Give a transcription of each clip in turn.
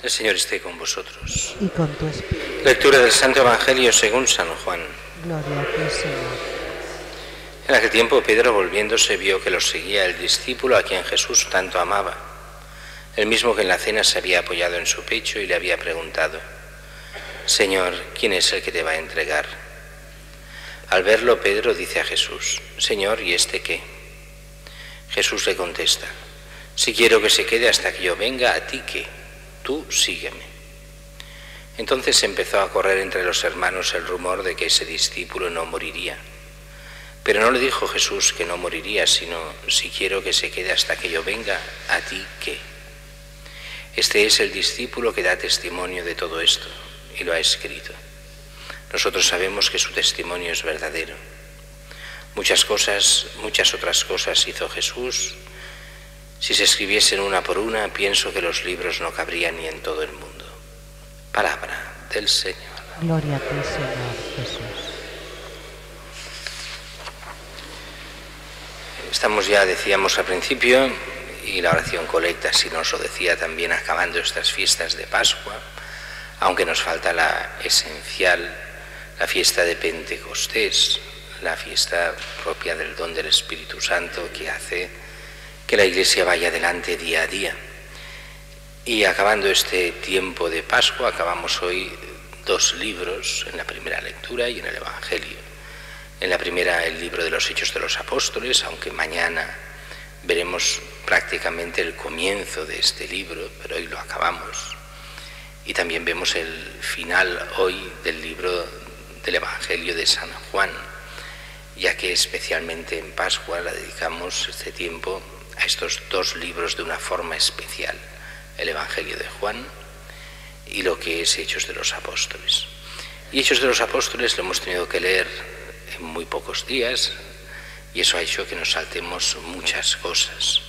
El Señor esté con vosotros. Y con tu espíritu. Lectura del Santo Evangelio según San Juan. Gloria a ti, Señor. En aquel tiempo Pedro, volviéndose, vio que los seguía el discípulo a quien Jesús tanto amaba, el mismo que en la cena se había apoyado en su pecho y le había preguntado: Señor, ¿quién es el que te va a entregar? Al verlo, Pedro dice a Jesús: Señor, ¿y este qué? Jesús le contesta: si quiero que se quede hasta que yo venga, ¿a ti qué? Tú sígueme. Entonces empezó a correr entre los hermanos el rumor de que ese discípulo no moriría. Pero no le dijo Jesús que no moriría, sino: si quiero que se quede hasta que yo venga, ¿a ti qué? Este es el discípulo que da testimonio de todo esto, y lo ha escrito. Nosotros sabemos que su testimonio es verdadero. Muchas otras cosas hizo Jesús. Si se escribiesen una por una, pienso que los libros no cabrían ni en todo el mundo. Palabra del Señor. Gloria a ti, Señor Jesús. Estamos ya, decíamos al principio, y la oración colecta si nos lo decía también, acabando estas fiestas de Pascua, aunque nos falta la esencial, la fiesta de Pentecostés, la fiesta propia del don del Espíritu Santo que hace que la Iglesia vaya adelante día a día. Y acabando este tiempo de Pascua, acabamos hoy 2 libros en la primera lectura y en el Evangelio. En la primera, el libro de los Hechos de los Apóstoles, aunque mañana veremos prácticamente el comienzo de este libro, pero hoy lo acabamos. Y también vemos el final hoy del libro del Evangelio de San Juan, ya que especialmente en Pascua la dedicamos este tiempo a estos 2 libros de una forma especial, el Evangelio de Juan y lo que es Hechos de los Apóstoles. Y Hechos de los Apóstoles lo hemos tenido que leer en muy pocos días, y eso ha hecho que nos saltemos muchas cosas.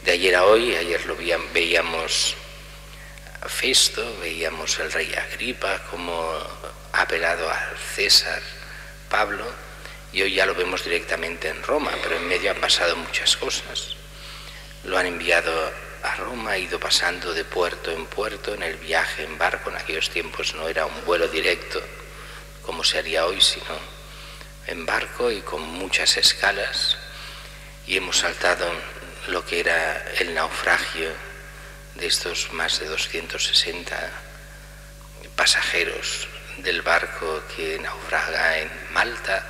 De ayer a hoy, ayer veíamos a Festo, veíamos al rey Agripa, cómo ha apelado al César Pablo, y hoy ya lo vemos directamente en Roma, pero en medio han pasado muchas cosas. Lo han enviado a Roma, ha ido pasando de puerto en puerto en el viaje en barco. En aquellos tiempos no era un vuelo directo como se haría hoy, sino en barco y con muchas escalas, y hemos saltado lo que era el naufragio de estos más de 260 pasajeros del barco que naufraga en Malta,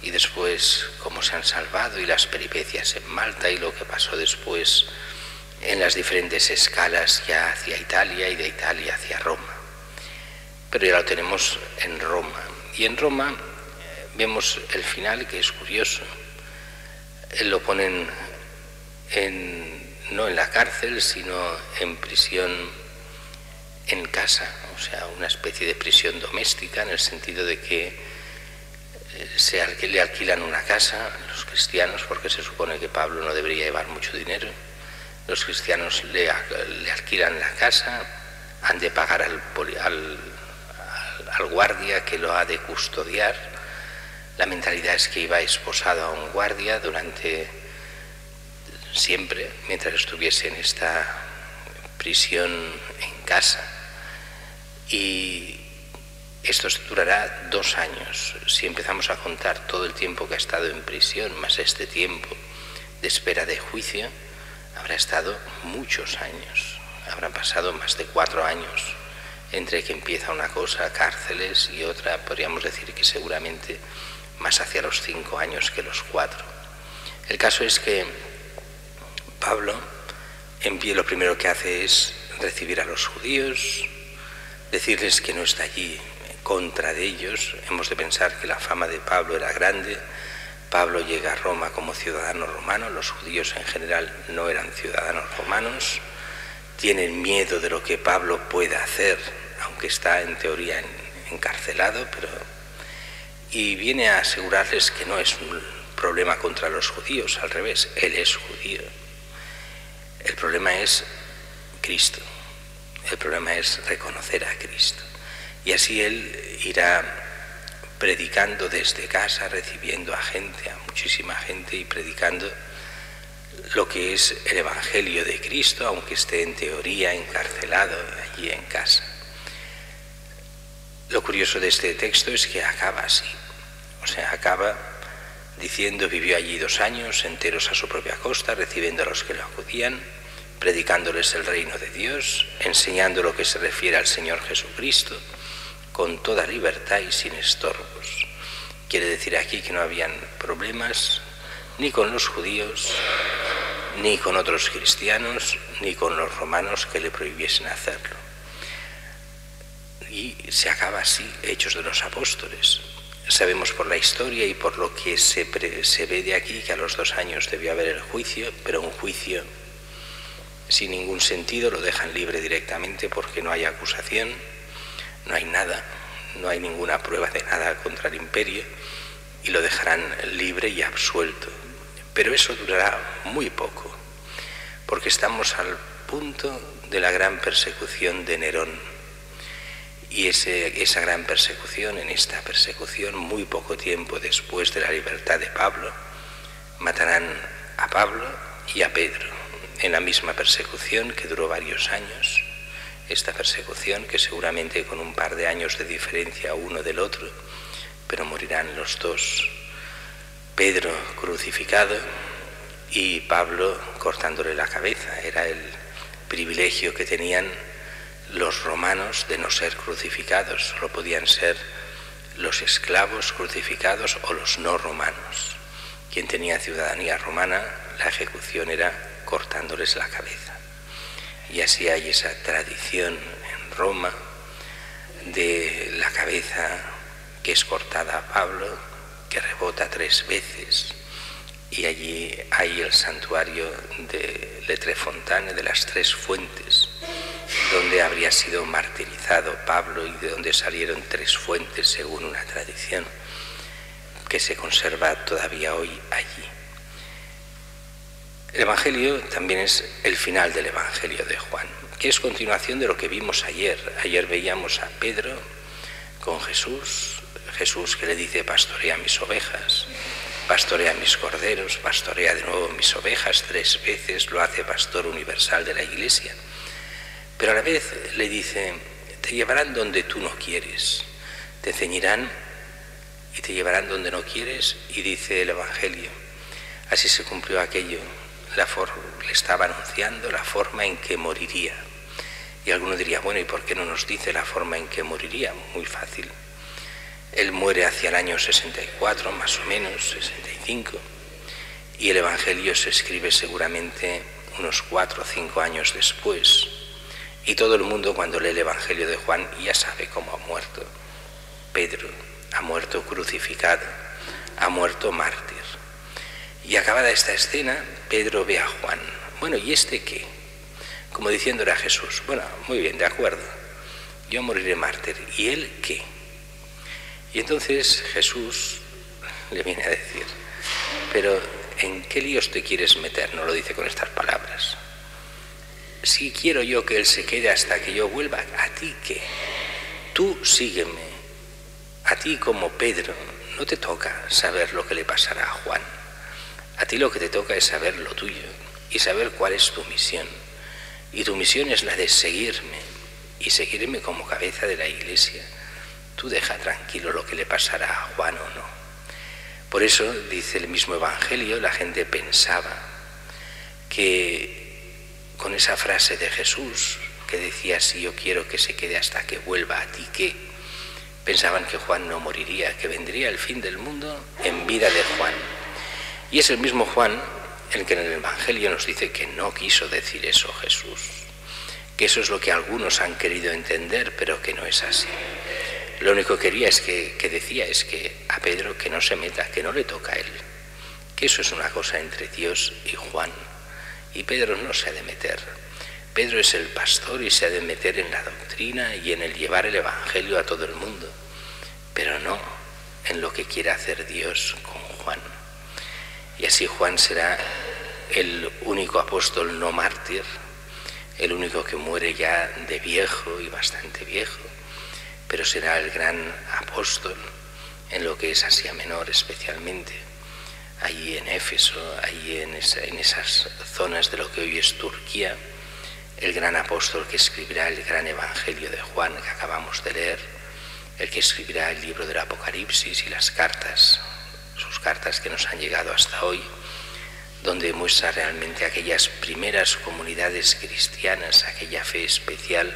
y después cómo se han salvado y las peripecias en Malta y lo que pasó después en las diferentes escalas ya hacia Italia y de Italia hacia Roma. Pero ya lo tenemos en Roma, y en Roma vemos el final, que es curioso. Lo ponen no en la cárcel, sino en prisión en casa, o sea, una especie de prisión doméstica, en el sentido de que le alquilan una casa a los cristianos, porque se supone que Pablo no debería llevar mucho dinero. Los cristianos le alquilan la casa, han de pagar al guardia que lo ha de custodiar. La mentalidad es que iba esposado a un guardia durante siempre, mientras estuviese en esta prisión en casa. Y esto durará 2 años. Si empezamos a contar todo el tiempo que ha estado en prisión, más este tiempo de espera de juicio, habrá estado muchos años. Habrán pasado más de 4 años entre que empieza una cosa, cárceles, y otra, podríamos decir que seguramente más hacia los 5 años que los 4. El caso es que Pablo, en pie, lo primero que hace es recibir a los judíos, decirles que no está allí en contra de ellos. Hemos de pensar que la fama de Pablo era grande. Pablo llega a Roma como ciudadano romano, los judíos en general no eran ciudadanos romanos, tienen miedo de lo que Pablo pueda hacer, aunque está en teoría encarcelado, y viene a asegurarles que no es un problema contra los judíos, al revés, él es judío. El problema es Cristo, el problema es reconocer a Cristo. Y así él irá predicando desde casa, recibiendo a gente, a muchísima gente, y predicando lo que es el Evangelio de Cristo, aunque esté en teoría encarcelado allí en casa. Lo curioso de este texto es que acaba así, o sea, acaba diciendo: vivió allí 2 años enteros a su propia costa, recibiendo a los que lo acudían, predicándoles el reino de Dios, enseñando lo que se refiere al Señor Jesucristo, con toda libertad y sin estorbos. Quiere decir aquí que no habían problemas ni con los judíos, ni con otros cristianos, ni con los romanos que le prohibiesen hacerlo. Y se acaba así Hechos de los Apóstoles. Sabemos por la historia y por lo que se ve de aquí que a los 2 años debió haber el juicio, pero un juicio sin ningún sentido, lo dejan libre directamente porque no hay acusación, no hay nada, no hay ninguna prueba de nada contra el imperio y lo dejarán libre y absuelto. Pero eso durará muy poco, porque estamos al punto de la gran persecución de Nerón. Y esa gran persecución, en esta persecución, muy poco tiempo después de la libertad de Pablo, matarán a Pablo y a Pedro, en la misma persecución que duró varios años. Esta persecución que seguramente con un par de años de diferencia uno del otro, pero morirán los dos. Pedro crucificado y Pablo cortándole la cabeza. Era el privilegio que tenían los romanos de no ser crucificados, solo podían ser los esclavos crucificados o los no romanos. Quien tenía ciudadanía romana, la ejecución era cortándoles la cabeza. Y así hay esa tradición en Roma de la cabeza que es cortada a Pablo, que rebota 3 veces, y allí hay el santuario de Le Tre Fontane, de las 3 fuentes, donde habría sido martirizado Pablo y de donde salieron 3 fuentes según una tradición que se conserva todavía hoy allí. El Evangelio también es el final del Evangelio de Juan, que es continuación de lo que vimos ayer. Ayer veíamos a Pedro con Jesús que le dice: pastorea mis ovejas, pastorea mis corderos, pastorea de nuevo mis ovejas. 3 veces lo hace pastor universal de la Iglesia. Pero a la vez le dice: te llevarán donde tú no quieres, te ceñirán y te llevarán donde no quieres. Y dice el Evangelio: así se cumplió aquello. Le estaba anunciando la forma en que moriría. Y alguno diría: bueno, ¿y por qué no nos dice la forma en que moriría? Muy fácil. Él muere hacia el año 64, más o menos, 65, y el Evangelio se escribe seguramente unos 4 o 5 años después. Y todo el mundo, cuando lee el Evangelio de Juan, ya sabe cómo ha muerto. Pedro ha muerto crucificado, ha muerto mártir. Y acabada esta escena, Pedro ve a Juan. Bueno, ¿y este qué? Como diciéndole a Jesús: bueno, muy bien, de acuerdo, yo moriré mártir. ¿Y él qué? Y entonces Jesús le viene a decir: pero ¿en qué líos te quieres meter? No lo dice con estas palabras. Si quiero yo que él se quede hasta que yo vuelva, ¿a ti qué? Tú sígueme. A ti, como Pedro, no te toca saber lo que le pasará a Juan. A ti lo que te toca es saber lo tuyo y saber cuál es tu misión. Y tu misión es la de seguirme, y seguirme como cabeza de la Iglesia. Tú deja tranquilo lo que le pasará a Juan o no. Por eso, dice el mismo Evangelio, la gente pensaba que con esa frase de Jesús que decía: si yo quiero que se quede hasta que vuelva, ¿a ti qué? Pensaban que Juan no moriría, que vendría el fin del mundo en vida de Juan. Y es el mismo Juan el que en el Evangelio nos dice que no quiso decir eso Jesús, que eso es lo que algunos han querido entender, pero que no es así. Lo único que quería que decía es que a Pedro que no se meta, que no le toca a él, que eso es una cosa entre Dios y Juan, y Pedro no se ha de meter. Pedro es el pastor y se ha de meter en la doctrina y en el llevar el Evangelio a todo el mundo, pero no en lo que quiera hacer Dios con Juan. Y así Juan será el único apóstol no mártir, el único que muere ya de viejo y bastante viejo, pero será el gran apóstol en lo que es Asia Menor especialmente. allí en Éfeso, allí en esas zonas de lo que hoy es Turquía, el gran apóstol que escribirá el gran Evangelio de Juan que acabamos de leer, el que escribirá el libro del Apocalipsis y las cartas, sus cartas que nos han llegado hasta hoy, donde muestra realmente aquellas primeras comunidades cristianas, aquella fe especial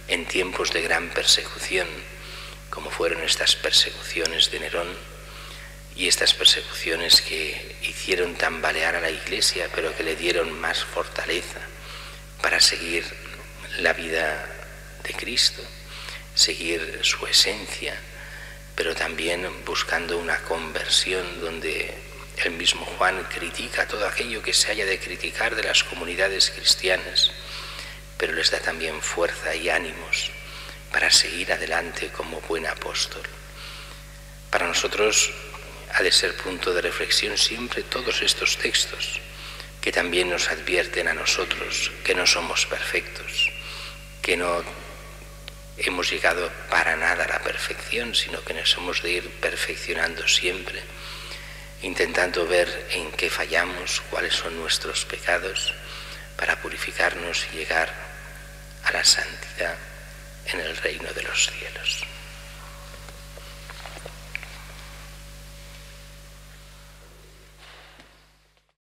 en tiempos de gran persecución, como fueron estas persecuciones de Nerón y estas persecuciones que hicieron tambalear a la Iglesia, pero que le dieron más fortaleza para seguir la vida de Cristo, seguir su esencia, pero también buscando una conversión donde el mismo Juan critica todo aquello que se haya de criticar de las comunidades cristianas, pero les da también fuerza y ánimos para seguir adelante como buen apóstol. Para nosotros ha de ser punto de reflexión siempre todos estos textos que también nos advierten a nosotros que no somos perfectos, que no hemos llegado para nada a la perfección, sino que nos hemos de ir perfeccionando siempre, intentando ver en qué fallamos, cuáles son nuestros pecados, para purificarnos y llegar a la santidad en el reino de los cielos.